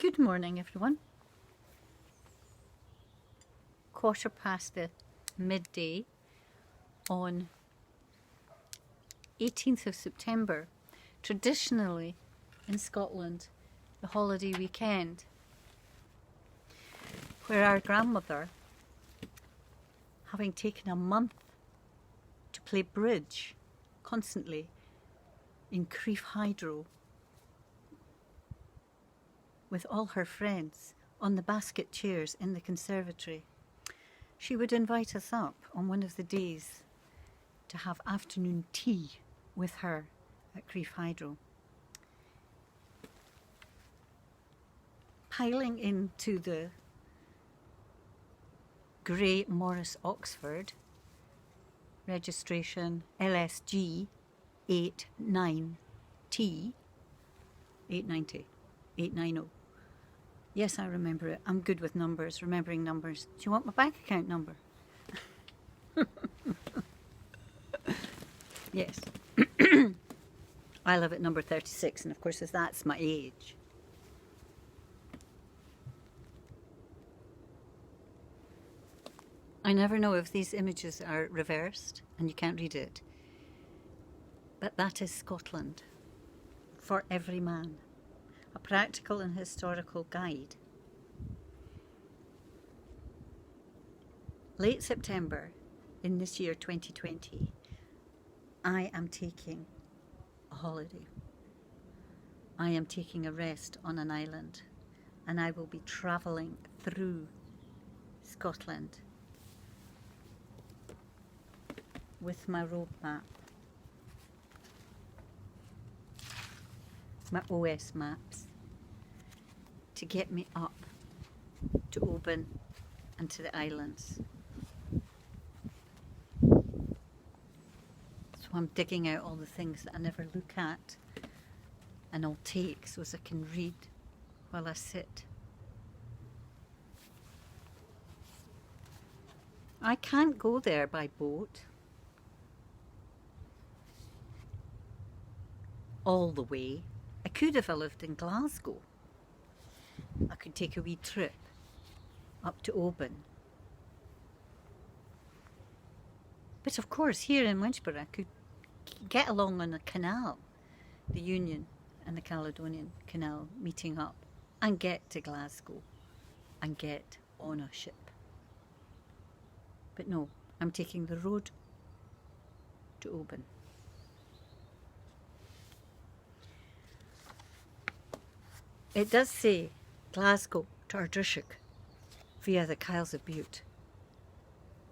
Good morning, everyone. 1/4 past midday on 18th of September. Traditionally in Scotland, the holiday weekend, where our grandmother, having taken a month to play bridge constantly in Crieff Hydro with all her friends on the basket chairs in the conservatory, she would invite us up on one of the days to have afternoon tea with her at Crieff Hydro. Piling into the grey Morris Oxford, registration LSG 89T, 890, 890. Yes, I remember it. I'm good with numbers, remembering numbers. Do you want my bank account number? Yes. I live at number 36, and of course that's my age. I never know if these images are reversed and you can't read it. But that is Scotland for every man. A practical and historical guide. Late September in this year 2020, I am taking a holiday. I am taking a rest on an island, and I will be travelling through Scotland with my road map, my OS maps, to get me up to Oban and to the islands. So I'm digging out all the things that I never look at, and I'll take so as I can read while I sit. I can't go there by boat all the way. I could if I lived in Glasgow. I could take a wee trip up to Oban. But of course, here in Winchburg, I could get along on the canal, the Union and the Caledonian Canal, meeting up and get to Glasgow and get on a ship. But no, I'm taking the road to Oban. It does say Glasgow to Ardrishock via the Kyles of Bute.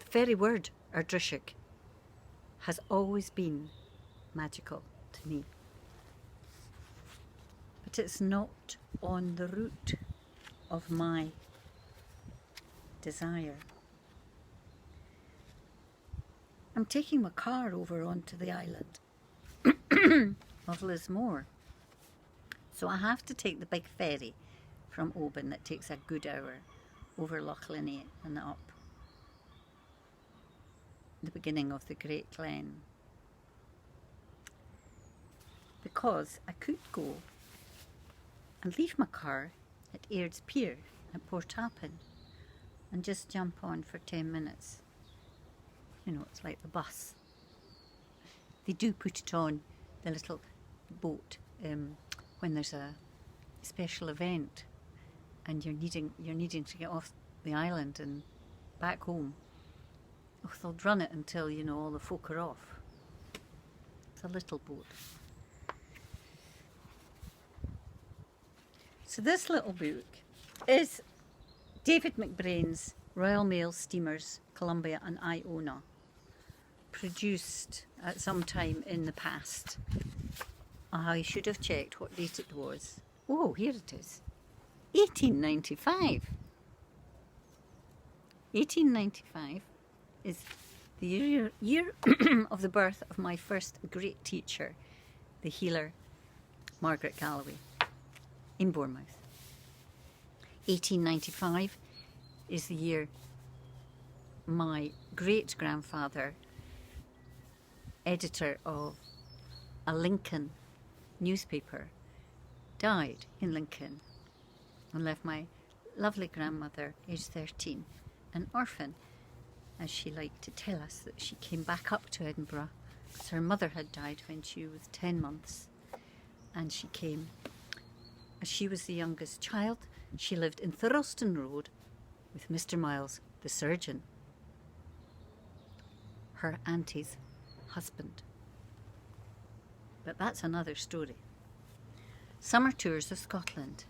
The very word Ardrishock has always been magical to me. But it's not on the route of my desire. I'm taking my car over onto the island of Lismore. So I have to take the big ferry from Oban that takes a good hour over Loch Linnhe and up the beginning of the Great Glen. Because I could go and leave my car at Aird's Pier at Portappen and just jump on for 10 minutes. You know, it's like the bus. They do put it on, the little boat, when there's a special event and you're needing to get off the island and back home. Oh, they'll run it until, you know, all the folk are off. It's a little boat. So this little book is David McBrain's Royal Mail Steamers Columbia and Iona, produced at some time in the past. I should have checked what date it was. Oh, here it is. 1895. 1895 is the year of the birth of my first great teacher, the healer Margaret Galloway, in Bournemouth. 1895 is the year my great-grandfather, editor of a Lincoln newspaper, died in Lincoln and left my lovely grandmother, aged 13, an orphan, as she liked to tell us that she came back up to Edinburgh because her mother had died when she was 10 months, and she came as she was the youngest child. She lived in Thurleston Road with Mr. Miles, the surgeon, her auntie's husband. But that's another story. Summer tours of Scotland.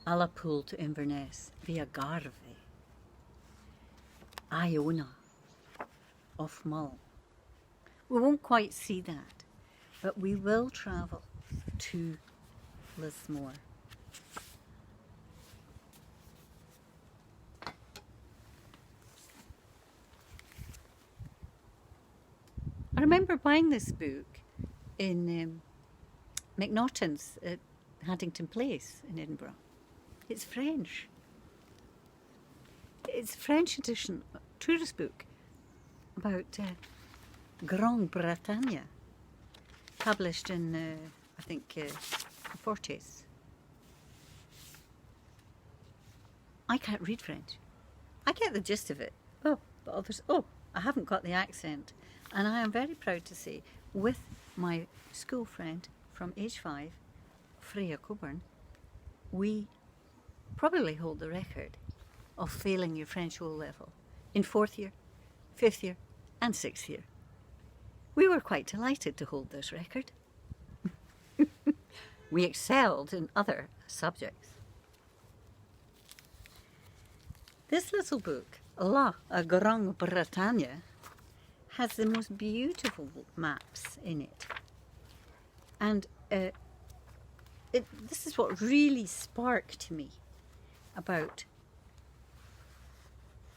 Allapool to Inverness via Garvey. Iona off Mull. We won't quite see that, but we will travel to Lismore. I remember buying this book in McNaughton's at Haddington Place in Edinburgh. It's French. It's a French edition, tourist book about Grand Bretagne, published in, I think, the 40s. I can't read French. I get the gist of it. But others, I haven't got the accent. And I am very proud to say, with my school friend from age 5, Freya Coburn, we probably hold the record of failing your French O level in 4th year, 5th year and 6th year. We were quite delighted to hold this record. We excelled in other subjects. This little book, La Grande Bretagne, has the most beautiful maps in it. And this is what really sparked me about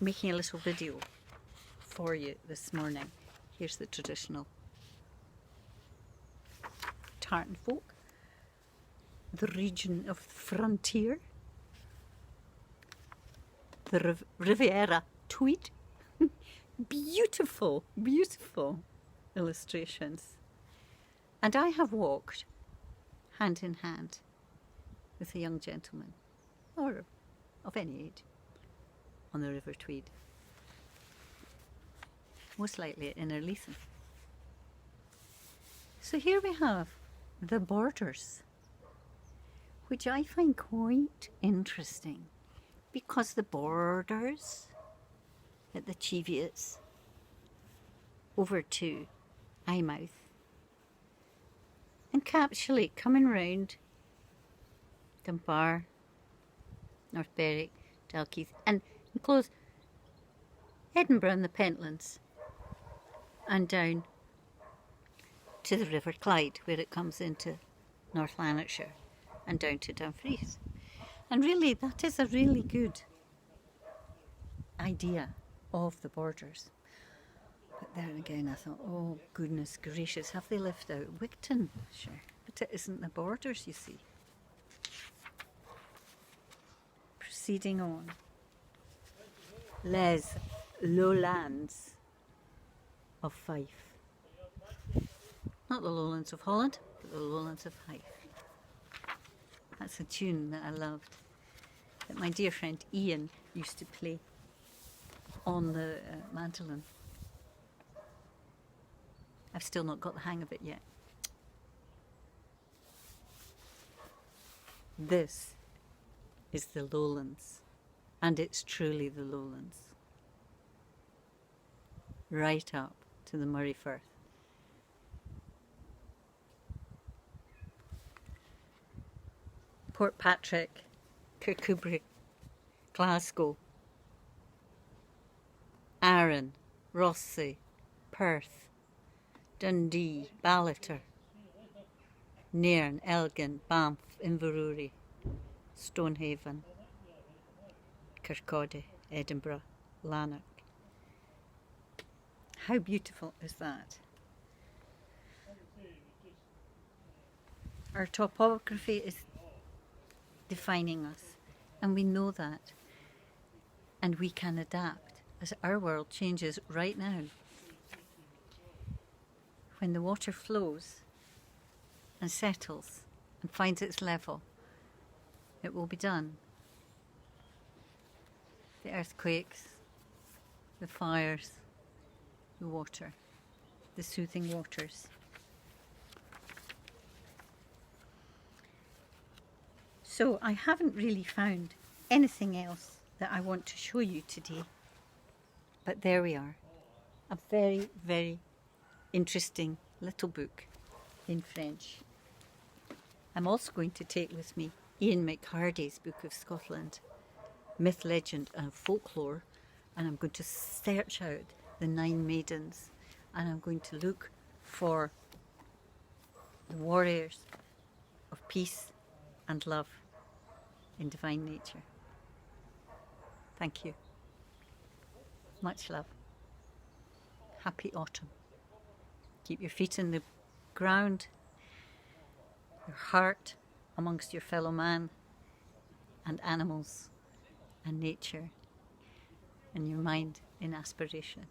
making a little video for you this morning. Here's the traditional tartan folk, the region of the frontier, the Riviera Tweed. Beautiful, beautiful illustrations. And I have walked hand in hand with a young gentleman, or of any age, on the River Tweed. Most likely at Innerleithen. So here we have the borders, which I find quite interesting, because the borders at the Cheviots over to Eyemouth, encapsulate coming round Dunbar, North Berwick, Dalkeith, and enclose Edinburgh and the Pentlands, and down to the River Clyde, where it comes into North Lanarkshire, and down to Dumfries. And really, that is a really good idea of the borders. But there again I thought, oh goodness gracious, have they left out Wigton? Sure, but it isn't the borders, you see. Proceeding on. Les Lowlands of Fife. Not the lowlands of Holland, but the lowlands of Fife. That's a tune that I loved, that my dear friend Ian used to play on the mandolin. I've still not got the hang of it yet. This is the lowlands, and it's truly the lowlands. Right up to the Murray Firth. Portpatrick, Kirkcudbright, Glasgow, Arran, Rothesay, Perth, Dundee, Ballater, Nairn, Elgin, Banff, Inverurie, Stonehaven, Kirkcaldy, Edinburgh, Lanark. How beautiful is that? Our topography is defining us, and we know that, and we can adapt as our world changes right now. When the water flows and settles and finds its level, it will be done. The earthquakes, the fires, the water, the soothing waters. So I haven't really found anything else that I want to show you today, but there we are. A very, very interesting little book in French. I'm also going to take with me Ian McHardy's Book of Scotland, Myth, Legend and Folklore, and I'm going to search out the 9 maidens, and I'm going to look for the warriors of peace and love in divine nature. Thank you. Much love. Happy autumn. Keep your feet in the ground, your heart amongst your fellow man and animals and nature, and your mind in aspiration.